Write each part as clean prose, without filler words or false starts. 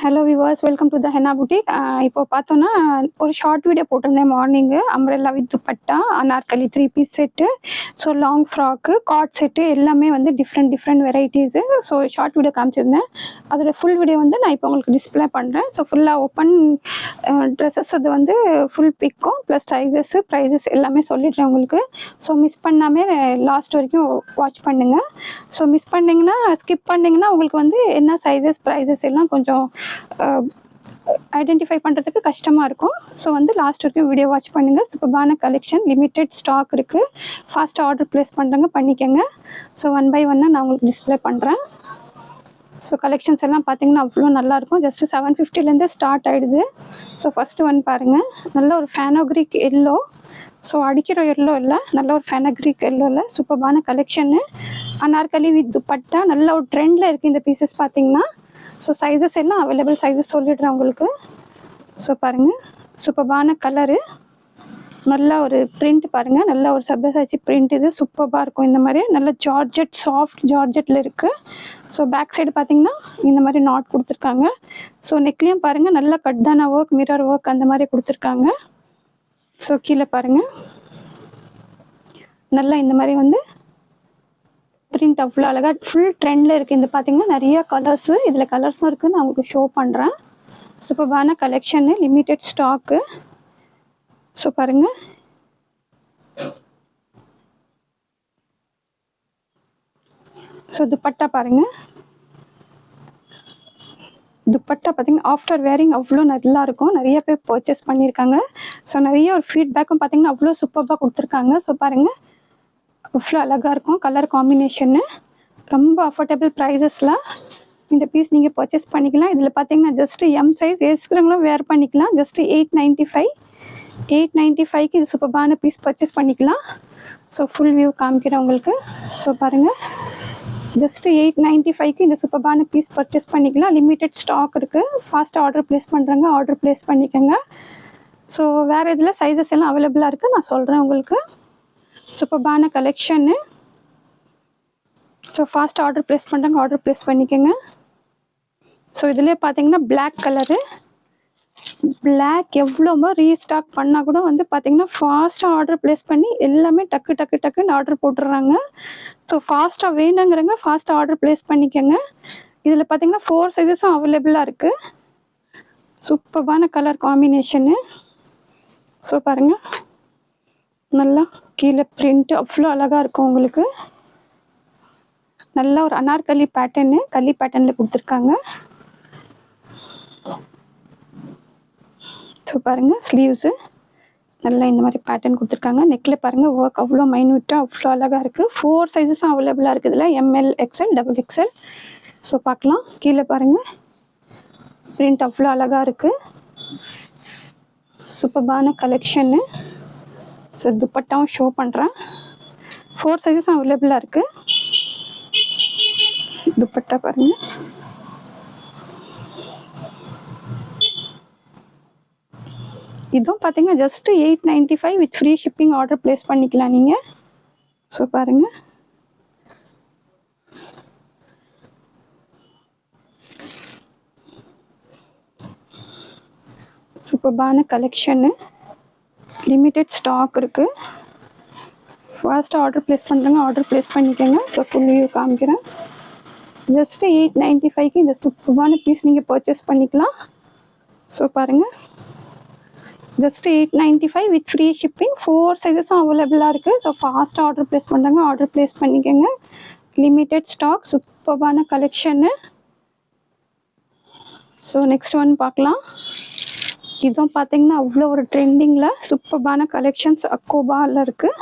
Hello viewers, welcome to the Henna boutique. இப்போ பார்த்தோன்னா ஒரு ஷார்ட் வீடியோ போட்டிருந்தேன் morning. Umbrella with dupatta, anarkali 3 piece set, so long frock, cord set எல்லாமே வந்து different varieties. So short video காமிச்சிருந்தேன். அதோட ஃபுல் வீடியோ வந்து நான் இப்போ உங்களுக்கு டிஸ்பிளே பண்ணுறேன். ஸோ ஃபுல்லாக ஓப்பன் ட்ரெஸ்ஸஸ் அது வந்து ஃபுல் பிக்கும் ப்ளஸ் சைஸஸ்ஸு ப்ரைஸஸ் எல்லாமே சொல்லிடுறேன் உங்களுக்கு. ஸோ மிஸ் பண்ணாமல் லாஸ்ட் வரைக்கும் வாட்ச் பண்ணுங்கள். ஸோ மிஸ் பண்ணிங்கன்னா ஸ்கிப் பண்ணிங்கன்னா உங்களுக்கு வந்து என்ன சைஸஸ் ப்ரைஸஸ் எல்லாம் கொஞ்சம் ஐடென்டிஃபை பண்ணுறதுக்கு கஷ்டமாக இருக்கும். ஸோ வந்து லாஸ்ட் வரைக்கும் வீடியோ வாட்ச் பண்ணுங்கள். சூப்பரான கலெக்ஷன், லிமிட்டெட் ஸ்டாக் இருக்குது. ஃபாஸ்ட்டாக ஆர்டர் ப்ளேஸ் பண்ணுறங்க பண்ணிக்கோங்க. ஸோ 1 by 1 நான் உங்களுக்கு டிஸ்பிளே பண்ணுறேன். ஸோ கலெக்ஷன்ஸ் எல்லாம் பார்த்தீங்கன்னா அவ்வளோ நல்லாயிருக்கும். ஜஸ்ட்டு 750லேருந்து ஸ்டார்ட் ஆகிடுது. ஸோ ஃபஸ்ட்டு ஒன் பாருங்கள், நல்ல ஒரு ஃபேனோக்ரிக் எல்லோ. ஸோ அடிக்கிற எல்லோ இல்லை, நல்ல ஒரு ஃபேனோக்ரிக் எல்லோவில் சூப்பரான கலெக்ஷனு. அனார்கலி வித் துப்பட்டா நல்ல ஒரு ட்ரெண்டில் இருக்குது இந்த பீசஸ் பார்த்தீங்கன்னா. ஸோ சைஸஸ் எல்லாம் அவைலபிள் சைஸஸ் சொல்லிடுறேன் உங்களுக்கு. ஸோ பாருங்கள், சூப்பரான கலரு, நல்ல ஒரு பிரிண்ட் பாருங்கள், நல்ல ஒரு சப்யசாச்சி பிரிண்ட். இது சூப்பராக இருக்கும். இந்த மாதிரி நல்ல ஜார்ஜெட், சாஃப்ட் ஜார்ஜெட்டில் இருக்குது. ஸோ பேக் சைடு பார்த்தீங்கன்னா இந்த மாதிரி நாட் கொடுத்துருக்காங்க. ஸோ நெக்லேயும் பாருங்கள், நல்ல கட்தானா ஒர்க், மிரர் ஒர்க் அந்த மாதிரி கொடுத்துருக்காங்க. ஸோ கீழே பாருங்கள், நல்லா இந்த மாதிரி வந்து பிரிண்ட் அவ்வளோ அழகாக ஃபுல் ட்ரெண்டில் இருக்குது. இந்த பார்த்தீங்கன்னா நிறைய கலர்ஸு, இதில் கலர்ஸும் இருக்குது, நான் உங்களுக்கு ஷோ பண்ணுறேன். சூப்பரான கலெக்ஷனு, லிமிட்டெட் ஸ்டாக்கு. ஸோ பாருங்கள், ஸோ துப்பட்டா பாருங்கள், துப்பட்டா பார்த்தீங்கன்னா ஆஃப்டர் வேரிங் அவ்வளோ நல்லாயிருக்கும். நிறைய பேர் பர்ச்சேஸ் பண்ணியிருக்காங்க. ஸோ நிறைய ஒரு ஃபீட்பேக்கும் பார்த்தீங்கன்னா அவ்வளோ சூப்பராக கொடுத்துருக்காங்க. ஸோ பாருங்கள், அவ்வளோ அழகாக இருக்கும். கலர் காம்பினேஷனு ரொம்ப அஃபோர்டபுள் ப்ரைஸஸில் இந்த பீஸ் நீங்கள் பர்ச்சேஸ் பண்ணிக்கலாம். இதில் பார்த்தீங்கன்னா ஜஸ்ட்டு எம் சைஸ் ஏசுக்கிறவங்களும் வேர் பண்ணிக்கலாம். ஜஸ்ட்டு 895க்கு இது சூப்பரான பீஸ் பர்ச்சேஸ் பண்ணிக்கலாம். ஸோ ஃபுல் வியூ காமிக்கிறேன் உங்களுக்கு. ஸோ பாருங்கள், ஜஸ்ட்டு 895க்கு இந்த சூப்பரான பீஸ் பர்ச்சேஸ் பண்ணிக்கலாம். லிமிட்டெட் ஸ்டாக் இருக்குது. ஃபாஸ்ட்டாக ஆர்டர் ப்ளேஸ் பண்ணுறங்க, ஆர்டர் ப்ளேஸ் பண்ணிக்கோங்க. ஸோ வேறு இதில் சைஸஸ் எல்லாம் அவைலபிளாக இருக்குது, நான் சொல்கிறேன் உங்களுக்கு. சூப்பரான collection. So fast order place பண்ணுறாங்க, ஆர்டர் ப்ளேஸ் பண்ணிக்கோங்க. ஸோ இதிலே பார்த்தீங்கன்னா பிளாக் கலரு, பிளாக் எவ்வளோமோ ரீஸ்டாக் பண்ணால் கூட வந்து பார்த்தீங்கன்னா ஃபாஸ்ட்டாக ஆர்டர் ப்ளேஸ் பண்ணி எல்லாமே டக்குன்னு ஆர்டர் போட்டுடுறாங்க. ஸோ ஃபாஸ்ட்டாக வேணுங்கிறங்க ஃபாஸ்ட்டாக ஆர்டர் ப்ளேஸ் பண்ணிக்கோங்க. இதில் பார்த்தீங்கன்னா 4 சைஸஸும் அவைலபிளாக இருக்குது. சூப்பரான கலர் காம்பினேஷனு. ஸோ பாருங்கள், நல்லா கீழே பிரிண்ட் அவ்வளோ அழகாக இருக்கும் உங்களுக்கு. நல்லா ஒரு அனார்கலி பேட்டர்னு, கல்லி பேட்டர்னில் கொடுத்துருக்காங்க. ஸோ பாருங்கள், ஸ்லீவ்ஸு நல்லா இந்த மாதிரி பேட்டர்ன் கொடுத்துருக்காங்க. நெக்கில் பாருங்கள் ஒர்க் அவ்வளோ மைன்யூட்டாக அவ்வளோ அழகாக இருக்குது. 4 சைஸஸும் அவைலபிளாக இருக்குது இதில், ML, XL, XXL. ஸோ பார்க்கலாம், கீழே பாருங்கள் பிரிண்ட் அவ்வளோ அழகாக இருக்குது. சூப்பரான கலெக்ஷனு. ஸோ துப்பட்டாவும் ஷோ பண்ணுறேன். 4 சைஸஸும் அவைலபிளாக இருக்குது. துப்பட்டா பாருங்கள், இதுவும் பார்த்தீங்கன்னா just 895 with free shipping order place பண்ணிக்கலாம் நீங்கள். ஸோ பாருங்கள், சூப்பரான கலெக்ஷனு, லிமிட்டெட் ஸ்டாக் இருக்குது. ஃபாஸ்ட்டாக ஆர்டர் ப்ளேஸ் பண்ணுறங்க, ஆர்டர் ப்ளேஸ் பண்ணிக்கோங்க. ஸோ ஃபுல் வியூ காமிக்கிறேன். ஜஸ்ட்டு 895க்கு இந்த சூப்பரான பீஸ் நீங்கள் பர்ச்சேஸ் பண்ணிக்கலாம். ஸோ பாருங்கள், ஜஸ்ட்டு 895 வித் ஃப்ரீ ஷிப்பிங். 4 சைஸஸும் அவைலபிளாக இருக்குது. ஸோ ஃபாஸ்ட்டாக ஆர்டர் ப்ளேஸ் பண்ணுறாங்க, ஆர்டர் ப்ளேஸ் பண்ணிக்கோங்க. லிமிட்டெட் ஸ்டாக், சூப்பரான கலெக்ஷனு. ஸோ நெக்ஸ்ட் ஒன் பார்க்கலாம். இதுவும் பார்த்தீங்கன்னா அவ்வளோ ஒரு ட்ரெண்டிங்கில் சூப்பரான கலெக்ஷன்ஸ் அக்கோபாவில் இருக்குது.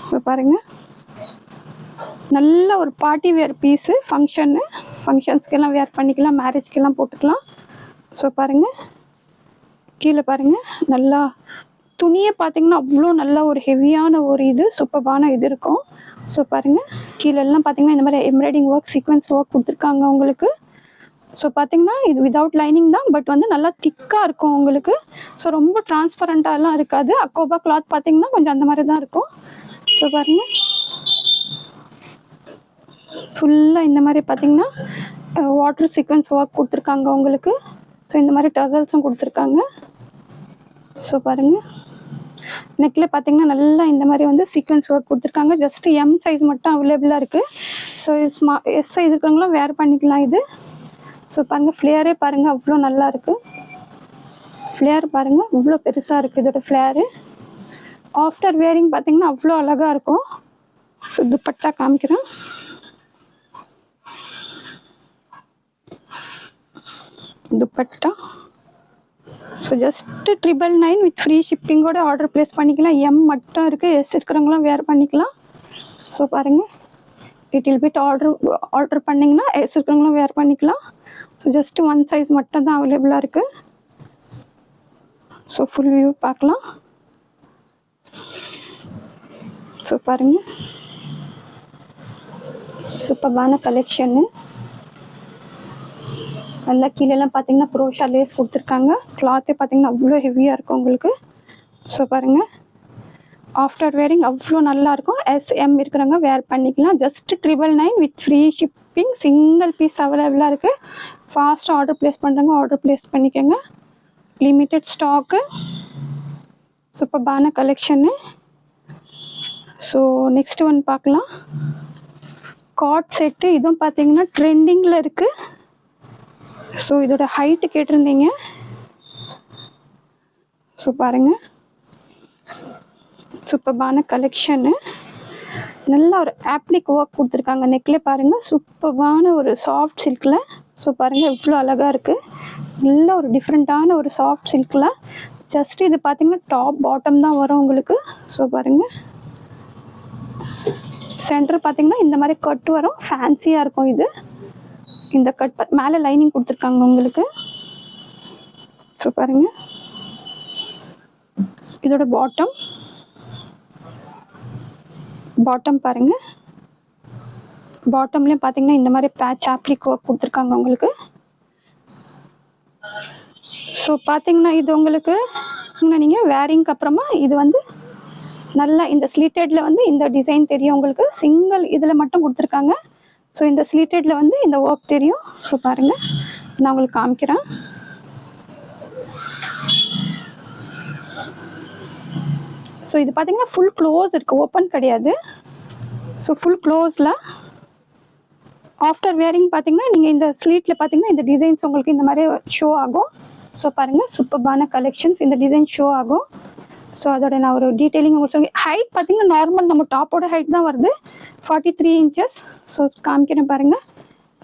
இப்போ பாருங்கள், நல்ல ஒரு பார்ட்டி வேர் பீஸு, ஃபங்க்ஷன்ஸ்க்கெல்லாம் வேர் பண்ணிக்கலாம், மேரேஜ்க்கெல்லாம் போட்டுக்கலாம். ஸோ பாருங்கள், கீழே பாருங்கள், நல்லா துணியை பார்த்தீங்கன்னா அவ்வளோ நல்ல ஒரு ஹெவியான ஒரு இது சூப்பரான இது இருக்கும். ஸோ பாருங்கள், கீழெல்லாம் பார்த்தீங்கன்னா இந்த மாதிரி எம்ப்ராய்டிங் ஒர்க், சீக்வன்ஸ் ஒர்க் கொடுத்துருக்காங்க உங்களுக்கு. ஸோ பார்த்தீங்கன்னா இது விதவுட் லைனிங் தான், பட் வந்து நல்லா திக்காக இருக்கும் உங்களுக்கு. ஸோ ரொம்ப டிரான்ஸ்பரண்ட்டாலாம் இருக்காது. அக்கோபா கிளாத் பார்த்தீங்கன்னா கொஞ்சம் அந்த மாதிரி தான் இருக்கும். ஸோ பாருங்கள், ஃபுல்லாக இந்த மாதிரி பார்த்தீங்கன்னா வாட்டர் சீக்வன்ஸ் ஒர்க் கொடுத்துருக்காங்க உங்களுக்கு. ஸோ இந்த மாதிரி டசல்ஸும் கொடுத்துருக்காங்க. ஸோ பாருங்கள், நெக்கில் பார்த்தீங்கன்னா நல்லா இந்த மாதிரி வந்து சீக்வன்ஸ் ஒர்க் கொடுத்துருக்காங்க. ஜஸ்ட் எம் சைஸ் மட்டும் அவைலபிளாக இருக்குது. ஸோ எஸ் சைஸ் இருக்கிறவங்களும் வேர் பண்ணிக்கலாம் இது. ஸோ பாருங்கள், ஃப்ளேரே பாருங்கள் அவ்வளோ நல்லா இருக்குது. ஃப்ளேர் பாருங்கள் இவ்வளோ பெருசாக இருக்குது இதோட ஃப்ளேரு. ஆஃப்டர் வேரிங் பார்த்தீங்கன்னா அவ்வளோ அழகாக இருக்கும். துப்பட்டா காமிக்கிறேன். Dupatta so just 999 with free ஷிப்பிங்கோட ஆர்டர் ப்ளேஸ் பண்ணிக்கலாம். எம் மட்டும் இருக்குது, எஸ் இருக்கிறவங்களும் வேர் பண்ணிக்கலாம். ஸோ பாருங்கள், லிட்டில் பிட் ஆர்டர் பண்ணிங்கன்னா எஸ் இருக்கிறவங்களும் வேர் பண்ணிக்கலாம். ஸோ ஜஸ்ட் 1 சைஸ் மட்டும் தான் அவைலபிளாக இருக்குது. ஸோ ஃபுல் வியூ பார்க்கலாம். ஸோ பாருங்கள், சூப்பர்பான கலெக்ஷனு. நல்லா கீழெல்லாம் பார்த்தீங்கன்னா க்ரோஷா லேஸ் கொடுத்துருக்காங்க. கிளாத்தே பார்த்தீங்கன்னா அவ்வளோ ஹெவியாக இருக்கும் உங்களுக்கு. ஸோ பாருங்கள், ஆஃப்டர் வேரிங் அவ்வளோ நல்லாயிருக்கும். எஸ்எம் இருக்கிறவங்க வேர் பண்ணிக்கலாம். Just 999 with free shipping. Single piece அவைலபிளாக இருக்குது. ஃபாஸ்ட்டாக ஆர்டர் ப்ளேஸ் பண்ணுறவங்க ஆர்டர் ப்ளேஸ் பண்ணிக்கோங்க. லிமிட்டட் ஸ்டாக்கு, சூப்பர்பான கலெக்ஷனு. ஸோ நெக்ஸ்ட் ஒன் பார்க்கலாம். Cord set. இதுவும் பார்த்தீங்கன்னா ட்ரெண்டிங்கில் இருக்குது. ஸோ இதோட ஹைட்டு கேட்டிருந்தீங்க. ஸோ பாருங்கள், சூப்பர்பான கலெக்ஷனு. நல்லா ஒரு ஆப்ளிக் ஒர்க் கொடுத்துருக்காங்க. நெக்கில் பாருங்கள் சூப்பர்பான ஒரு சாஃப்ட் சில்கில். ஸோ பாருங்கள் எவ்வளோ அழகாக இருக்குது. நல்ல ஒரு டிஃப்ரெண்ட்டான ஒரு சாஃப்ட் சில்கில். ஜஸ்ட் இது பார்த்தீங்கன்னா டாப் பாட்டம் தான் வரும் உங்களுக்கு. ஸோ பாருங்கள், சென்டர் பார்த்தீங்கன்னா இந்த மாதிரி கட் வரும். ஃபேன்சியாக இருக்கும் இது. இந்த கட் மேலே லைனிங் கொடுத்துருக்காங்க உங்களுக்கு. ஸோ பாருங்கள், இதோட பாட்டம் பாருங்கள். பாட்டம்லேயும் பார்த்தீங்கன்னா இந்த மாதிரி பேட்ச் ஆப்ளிக் ஒர்க் கொடுத்துருக்காங்க உங்களுக்கு. ஸோ பார்த்தீங்கன்னா இது உங்களுக்கு நீங்கள் வேரிங்க்கு அப்புறமா இது வந்து நல்லா இந்த ஸ்லீட்டடில் வந்து இந்த டிசைன் தெரியும் உங்களுக்கு. சிங்கிள் இதில் மட்டும் கொடுத்துருக்காங்க. ஸோ இந்த ஸ்லீட்டடில் வந்து இந்த ஒர்க் தெரியும். ஸோ பாருங்கள், நான் உங்களுக்கு காமிக்கிறேன். ஸோ இது பார்த்தீங்கன்னா ஃபுல் க்ளோஸ் இருக்குது, ஓப்பன் கிடையாது. ஸோ ஃபுல் க்ளோஸில் ஆஃப்டர் வேரிங் பார்த்தீங்கன்னா நீங்கள் இந்த ஸ்லீட்டில் பார்த்தீங்கன்னா இந்த டிசைன்ஸ் உங்களுக்கு இந்த மாதிரி ஷோ ஆகும். ஸோ பாருங்கள், சூப்பர்பான கலெக்ஷன்ஸ். இந்த டிசைன் ஷோ ஆகும். ஸோ அதோட நான் ஒரு டீட்டெயிலிங் உங்களுக்கு சொல்லி. ஹைட் பார்த்தீங்கன்னா நார்மல் நம்ம டாப்போட ஹைட் தான் வருது, 43 inches. ஸோ காமிக்கிறேன் பாருங்கள்,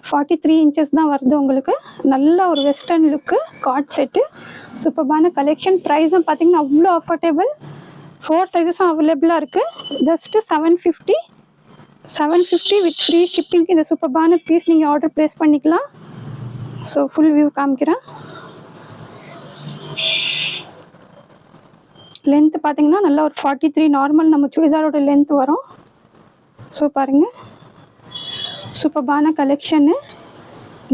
43 inches தான் வருது உங்களுக்கு. நல்ல ஒரு வெஸ்டர்ன் லுக்கு காட் செட்டு. சூப்பர்பான கலெக்ஷன். ப்ரைஸும் பார்த்தீங்கன்னா அவ்வளோ அஃபோர்டபுள். 4 சைஸஸும் அவைலபிளாக இருக்குது. Just 750 with free shipping. இந்த சூப்பர்பான பீஸ் நீங்கள் ஆர்டர் ப்ளேஸ் பண்ணிக்கலாம். ஸோ ஃபுல் வியூ காமிக்கிறேன். லென்த்து பார்த்தீங்கன்னா நல்லா ஒரு 43 நார்மல் நம்ம சுடிதாரோட லென்த் வரும். ஸோ பாருங்கள், சூப்பர்பான கலெக்ஷனு.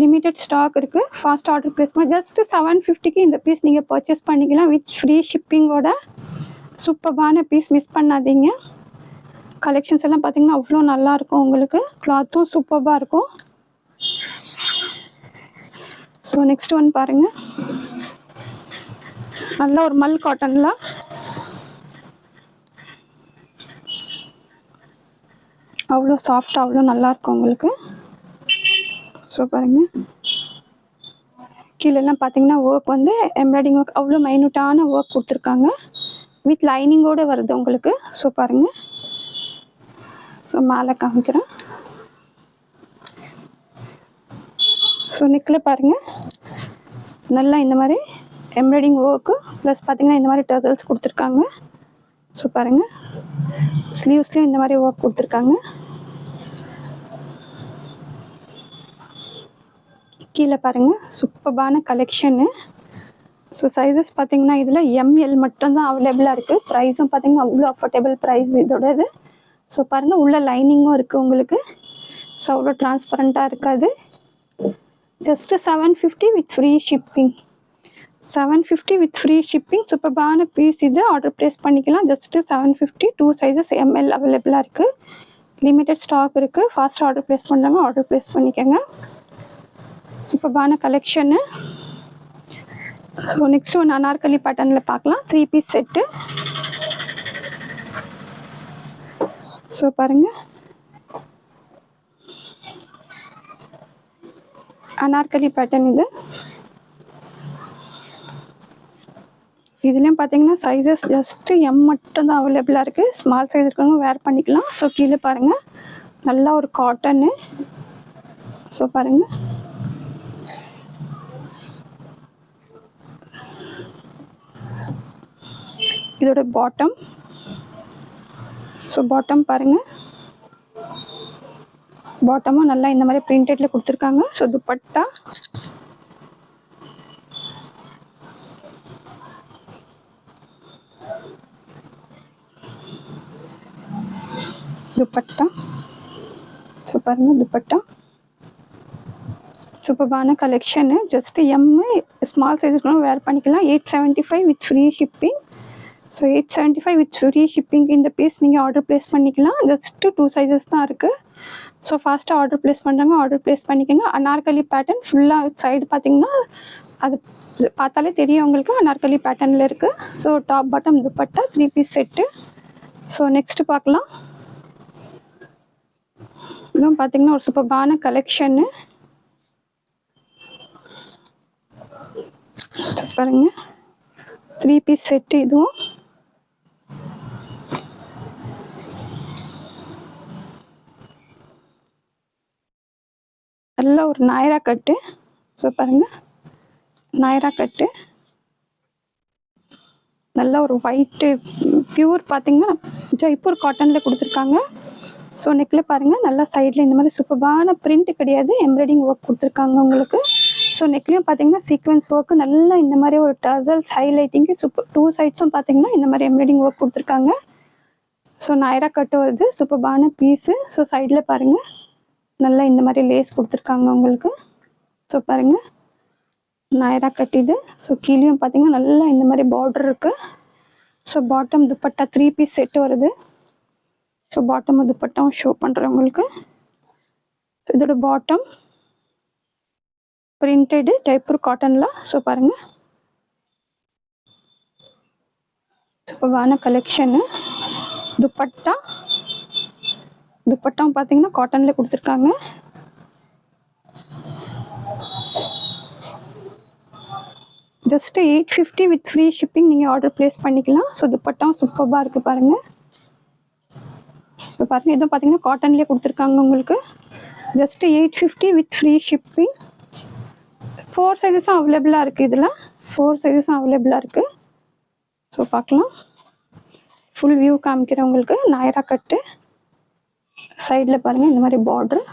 லிமிட்டட் ஸ்டாக் இருக்குது. ஃபாஸ்ட் ஆர்டர் ப்ளேஸ் பண்ணி ஜஸ்ட்டு 750க்கு இந்த பீஸ் நீங்கள் பர்ச்சேஸ் பண்ணிக்கலாம் வித் ஃப்ரீ ஷிப்பிங்கோட. சூப்பர்பான பீஸ், மிஸ் பண்ணாதீங்க. கலெக்ஷன்ஸ் எல்லாம் பார்த்தீங்கன்னா அவ்வளோ நல்லாயிருக்கும் உங்களுக்கு. கிளாத்தும் சூப்பர்பாக இருக்கும். ஸோ நெக்ஸ்ட் ஒன் பாருங்கள், நல்ல ஒரு மல் காட்டனில் அவ்வளோ சாஃப்டாக அவ்வளோ நல்லாயிருக்கும் உங்களுக்கு. ஸோ பாருங்கள், கீழெல்லாம் பார்த்தீங்கன்னா ஒர்க் வந்து எம்ப்ராய்டிங் ஒர்க் அவ்வளோ மைனூட்டான ஒர்க் கொடுத்துருக்காங்க. வித் லைனிங்கோடு வருது உங்களுக்கு. ஸோ பாருங்கள், ஸோ மேலே காமிக்கிறேன். ஸோ நெக்கில் பாருங்கள் நல்லா இந்த மாதிரி எம்ப்ராய்டிங் ஒர்க்கு ப்ளஸ் பார்த்தீங்கன்னா இந்த மாதிரி டசல்ஸ் கொடுத்துருக்காங்க. ஸோ பாருங்கள், ஸ்லீவ்ஸ்லேயும் இந்த மாதிரி ஒர்க் கொடுத்துருக்காங்க. கீழே பாருங்கள், சூப்பர்பான கலெக்ஷனு. ஸோ சைஸஸ் பார்த்தீங்கன்னா இதில் எம்எல் மட்டும்தான் அவைலபிளாக இருக்குது. ப்ரைஸும் பார்த்தீங்கன்னா அவ்வளோ அஃபோர்டபுள் ப்ரைஸ் இதோட இது. ஸோ பாருங்கள், உள்ள லைனிங்கும் இருக்குது உங்களுக்கு. ஸோ அவ்வளோ டிரான்ஸ்பரண்ட்டாக இருக்காது. Just 750 with free shipping. 750 with free shipping. சூப்பர்பான பீஸ் இது. ஆர்டர் ப்ளேஸ் பண்ணிக்கலாம். ஜஸ்ட்டு 750. 2 சைஸஸ் எம்எல் அவைலபிளாக இருக்குது. லிமிட்டட் ஸ்டாக் இருக்குது. ஃபாஸ்ட்டாக ஆர்டர் ப்ளேஸ் பண்ணுறாங்க, ஆர்டர் ப்ளேஸ் பண்ணிக்கோங்க. சூப்பர்பான கலெக்ஷனு. ஸோ நெக்ஸ்ட் ஒன்று அனார்கலி பேட்டர்னில் பார்க்கலாம். 3 பீஸ் செட்டு. ஸோ பாருங்கள், அனார்கலி பேட்டர்ன் இது. இதுலேயும் பார்த்தீங்கன்னா சைஸஸ் ஜஸ்ட்டு எம் மட்டும் தான் அவைலபிளாக இருக்குது. ஸ்மால் சைஸ் இருக்கணும் வேர் பண்ணிக்கலாம். ஸோ கீழே பாருங்கள், நல்லா ஒரு காட்டனு. ஸோ பாருங்கள், இதோட பாட்டம். ஸோ பாட்டம் பாருங்கள், பாட்டமும் நல்லா இந்த மாதிரி பிரிண்டட்ல கொடுத்துருக்காங்க. ஸோ துப்பட்டா, துப்பட்டா. ஸோ பாருங்கள், துப்பட்டா சூப்பர்பான கலெக்ஷனு. ஜஸ்ட் எம்மு ஸ்மால் சைஸஸ்லாம் வேர் பண்ணிக்கலாம். 875 with free shipping. So 875 with free shipping இந்த பீஸ் நீங்கள் ஆர்டர் ப்ளேஸ் பண்ணிக்கலாம். ஜஸ்ட்டு 2 சைஸஸ் தான் இருக்குது. ஸோ ஃபாஸ்ட்டாக ஆர்டர் ப்ளேஸ் பண்ணுறாங்க, ஆர்டர் ப்ளேஸ் பண்ணிக்கோங்க. அனார்கலி பேட்டர்ன் ஃபுல்லாக சைடு பார்த்திங்கன்னா அது பார்த்தாலே தெரியும் உங்களுக்கு, அனார்கலி பேட்டர்னில் இருக்குது. So top bottom dupatta 3 piece set. So next பார்க்கலாம். இதுவும் பார்த்திங்கன்னா ஒரு சூப்பர்பான கலெக்ஷனு. பாருங்க, 3 பீஸ் செட்டு. இதுவும் நல்ல ஒரு நாயரா கட்டு. ஸோ பாருங்கள், நாயரா கட்டு நல்ல ஒரு ஒயிட்டு பியூர் பார்த்திங்கன்னா ஜெய்ப்பூர் காட்டனில் கொடுத்துருக்காங்க. ஸோ நெக்கில் பாருங்கள், நல்லா சைடில் இந்த மாதிரி சூப்பர்பான பிரிண்ட் கிடையாது, எம்ப்ராய்டிங் ஒர்க் கொடுத்துருக்காங்க உங்களுக்கு. ஸோ நெக்லேயும் பார்த்தீங்கன்னா சீக்வன்ஸ் ஒர்க்கு நல்லா இந்த மாதிரி ஒரு டசல்ஸ் ஹைலைட்டிங்கு சூப்பர். 2 சைட்ஸும் பார்த்தீங்கன்னா இந்த மாதிரி எம்ப்ராய்டிங் ஒர்க் கொடுத்துருக்காங்க. ஸோ நாயரா கட்டு வருது, சூப்பர்பான பீஸு. ஸோ சைடில் பாருங்கள், நல்லா இந்த மாதிரி லேஸ் கொடுத்துருக்காங்க உங்களுக்கு. ஸோ பாருங்கள், நாயரா கட் இது. ஸோ கீழேயும் பார்த்தீங்கன்னா நல்லா இந்த மாதிரி பார்டர் இருக்குது. So bottom dupatta 3 piece set வருது. ஸோ பாட்டம் துப்பட்டாவும் ஷோ பண்ணுறேன் உங்களுக்கு. இதோட பாட்டம் பிரிண்டடு ஜெய்ப்பூர் காட்டனில். ஸோ பாருங்கள், சூப்பர்வான கலெக்ஷனு. துப்பட்டா, துப்பட்டாவும் பார்த்தீங்கன்னா காட்டனில் கொடுத்துருக்காங்க. ஜஸ்ட்டு 850 வித் ஃப்ரீ ஷிப்பிங் நீங்கள் ஆர்டர் ப்ளேஸ் பண்ணிக்கலாம். ஸோ துப்பட்டாவும் சூப்பராக இருக்குது பாருங்கள். ஸோ பாருங்கள், இதுவும் பார்த்தீங்கன்னா காட்டன்லேயே கொடுத்துருக்காங்க உங்களுக்கு. Just 850 with free shipping. 4 சைஸஸும் அவைலபிளாக இருக்குது. இதில் 4 சைஸஸும் அவைலபிளாக இருக்குது. ஸோ பார்க்கலாம், ஃபுல் வியூ காமிக்கிறேன் உங்களுக்கு. நாயரா கட்டு சைடில் பாருங்கள் இந்த மாதிரி பார்டர்,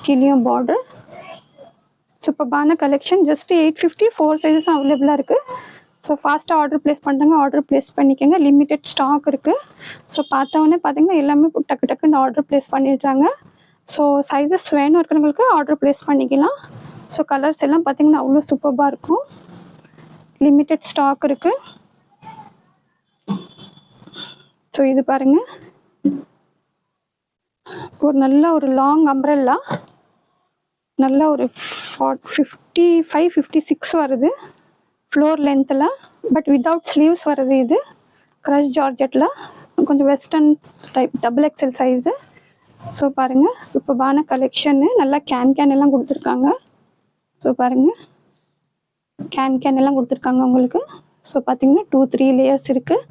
கீழேயும் பார்டர். சூப்பர்பான கலெக்ஷன். ஜஸ்ட்டு 850, 4 சைஸஸும் அவைலபிளாக இருக்குது. ஸோ ஃபாஸ்ட்டாக ஆர்டர் ப்ளேஸ் பண்ணுறாங்க, ஆர்டர் ப்ளேஸ் பண்ணிக்கோங்க. லிமிட்டட் ஸ்டாக் இருக்குது. ஸோ பார்த்தவொடனே பார்த்தீங்கன்னா எல்லாமே டக்கு டக்குன்னு ஆர்டர் ப்ளேஸ் பண்ணிடுறாங்க. ஸோ சைஸஸ் வேணும் இருக்கிறவங்களுக்கு ஆர்டர் ப்ளேஸ் பண்ணிக்கலாம். ஸோ கலர்ஸ் எல்லாம் பார்த்தீங்கன்னா அவ்வளோ சூப்பராக இருக்கும். லிமிட்டட் ஸ்டாக் இருக்குது. ஸோ இது பாருங்கள், ஒரு நல்ல ஒரு லாங் அம்ப்ரெல்லா, நல்ல ஒரு 55, 56 வருது ஃப்ளோர் லென்த்தில். பட் வித்தவுட் ஸ்லீவ்ஸ் வருது. இது க்ரஷ் ஜார்ஜெட்டில் கொஞ்சம் western type XXL size. So பாருங்கள், சூப்பர்பான கலெக்ஷனு. நல்லா கேன் எல்லாம் கொடுத்துருக்காங்க. ஸோ பாருங்கள், கேன் எல்லாம் கொடுத்துருக்காங்க உங்களுக்கு. ஸோ பார்த்தீங்கன்னா 2-3 லேயர்ஸ் இருக்குது.